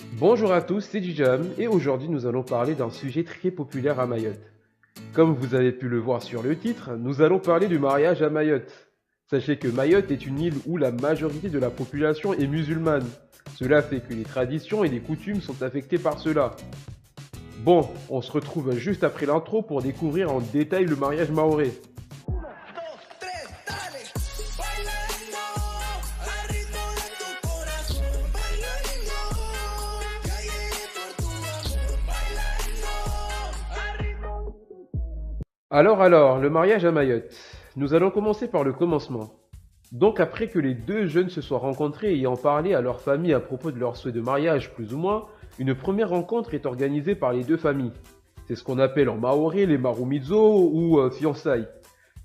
Bonjour à tous, c'est Jam et aujourd'hui nous allons parler d'un sujet très populaire à Mayotte. Comme vous avez pu le voir sur le titre, nous allons parler du mariage à Mayotte. Sachez que Mayotte est une île où la majorité de la population est musulmane. Cela fait que les traditions et les coutumes sont affectées par cela. Bon, on se retrouve juste après l'intro pour découvrir en détail le mariage maoré. Alors, le mariage à Mayotte. Nous allons commencer par le commencement. Donc après que les deux jeunes se soient rencontrés et ayant parlé à leur famille à propos de leur souhait de mariage plus ou moins, une première rencontre est organisée par les deux familles. C'est ce qu'on appelle en maoré les marumizo ou fiançailles.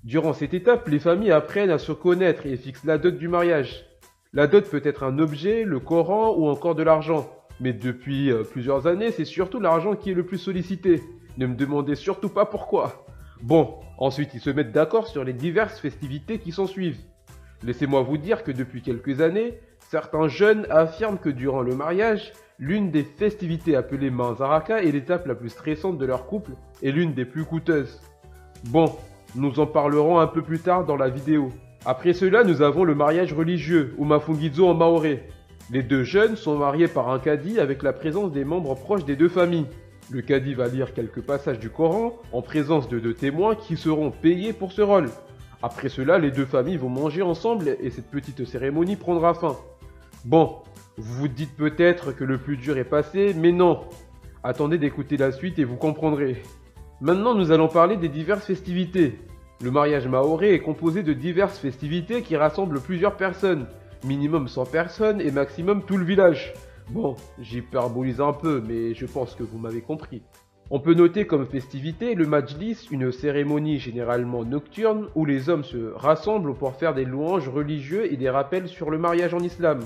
Durant cette étape, les familles apprennent à se connaître et fixent la dot du mariage. La dot peut être un objet, le Coran ou encore de l'argent. Mais depuis plusieurs années, c'est surtout l'argent qui est le plus sollicité. Ne me demandez surtout pas pourquoi. Bon, ensuite ils se mettent d'accord sur les diverses festivités qui s'ensuivent. Laissez-moi vous dire que depuis quelques années, certains jeunes affirment que durant le mariage, l'une des festivités appelées Manzaraka est l'étape la plus stressante de leur couple et l'une des plus coûteuses. Bon, nous en parlerons un peu plus tard dans la vidéo. Après cela, nous avons le mariage religieux, ou Mafungizo en maoré. Les deux jeunes sont mariés par un cadi avec la présence des membres proches des deux familles. Le cadi va lire quelques passages du Coran en présence de deux témoins qui seront payés pour ce rôle. Après cela, les deux familles vont manger ensemble et cette petite cérémonie prendra fin. Bon, vous vous dites peut-être que le plus dur est passé, mais non. Attendez d'écouter la suite et vous comprendrez. Maintenant, nous allons parler des diverses festivités. Le mariage maoré est composé de diverses festivités qui rassemblent plusieurs personnes, minimum 100 personnes et maximum tout le village. Bon, j'hyperbolise un peu, mais je pense que vous m'avez compris. On peut noter comme festivité le Majlis, une cérémonie généralement nocturne où les hommes se rassemblent pour faire des louanges religieuses et des rappels sur le mariage en islam.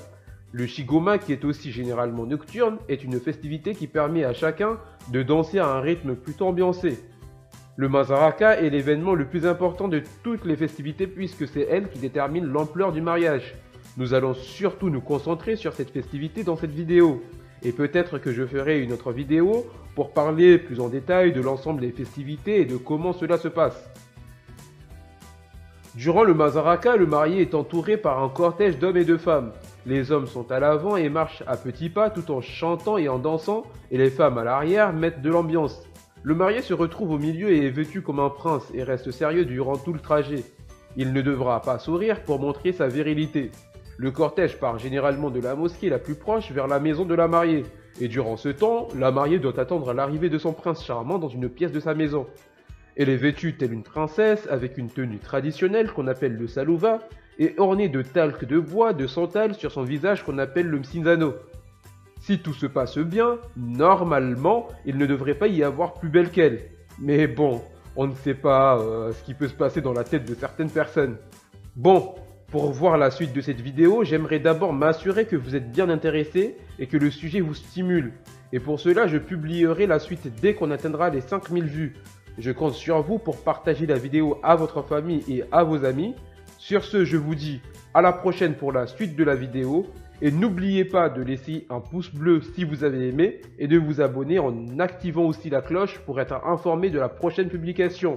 Le Shigoma, qui est aussi généralement nocturne, est une festivité qui permet à chacun de danser à un rythme plutôt ambiancé. Le Mazaraka est l'événement le plus important de toutes les festivités puisque c'est elle qui détermine l'ampleur du mariage. Nous allons surtout nous concentrer sur cette festivité dans cette vidéo. Et peut-être que je ferai une autre vidéo pour parler plus en détail de l'ensemble des festivités et de comment cela se passe. Durant le Mazaraka, le marié est entouré par un cortège d'hommes et de femmes. Les hommes sont à l'avant et marchent à petits pas tout en chantant et en dansant, et les femmes à l'arrière mettent de l'ambiance. Le marié se retrouve au milieu et est vêtu comme un prince et reste sérieux durant tout le trajet. Il ne devra pas sourire pour montrer sa virilité. Le cortège part généralement de la mosquée la plus proche vers la maison de la mariée, et durant ce temps, la mariée doit attendre l'arrivée de son prince charmant dans une pièce de sa maison. Elle est vêtue telle une princesse avec une tenue traditionnelle qu'on appelle le salouva, et ornée de talc de bois de santal sur son visage qu'on appelle le msinzano. Si tout se passe bien, normalement, il ne devrait pas y avoir plus belle qu'elle. Mais bon, on ne sait pas ce qui peut se passer dans la tête de certaines personnes. Bon, pour voir la suite de cette vidéo, j'aimerais d'abord m'assurer que vous êtes bien intéressé et que le sujet vous stimule. Et pour cela, je publierai la suite dès qu'on atteindra les 5000 vues. Je compte sur vous pour partager la vidéo à votre famille et à vos amis. Sur ce, je vous dis à la prochaine pour la suite de la vidéo. Et n'oubliez pas de laisser un pouce bleu si vous avez aimé et de vous abonner en activant aussi la cloche pour être informé de la prochaine publication.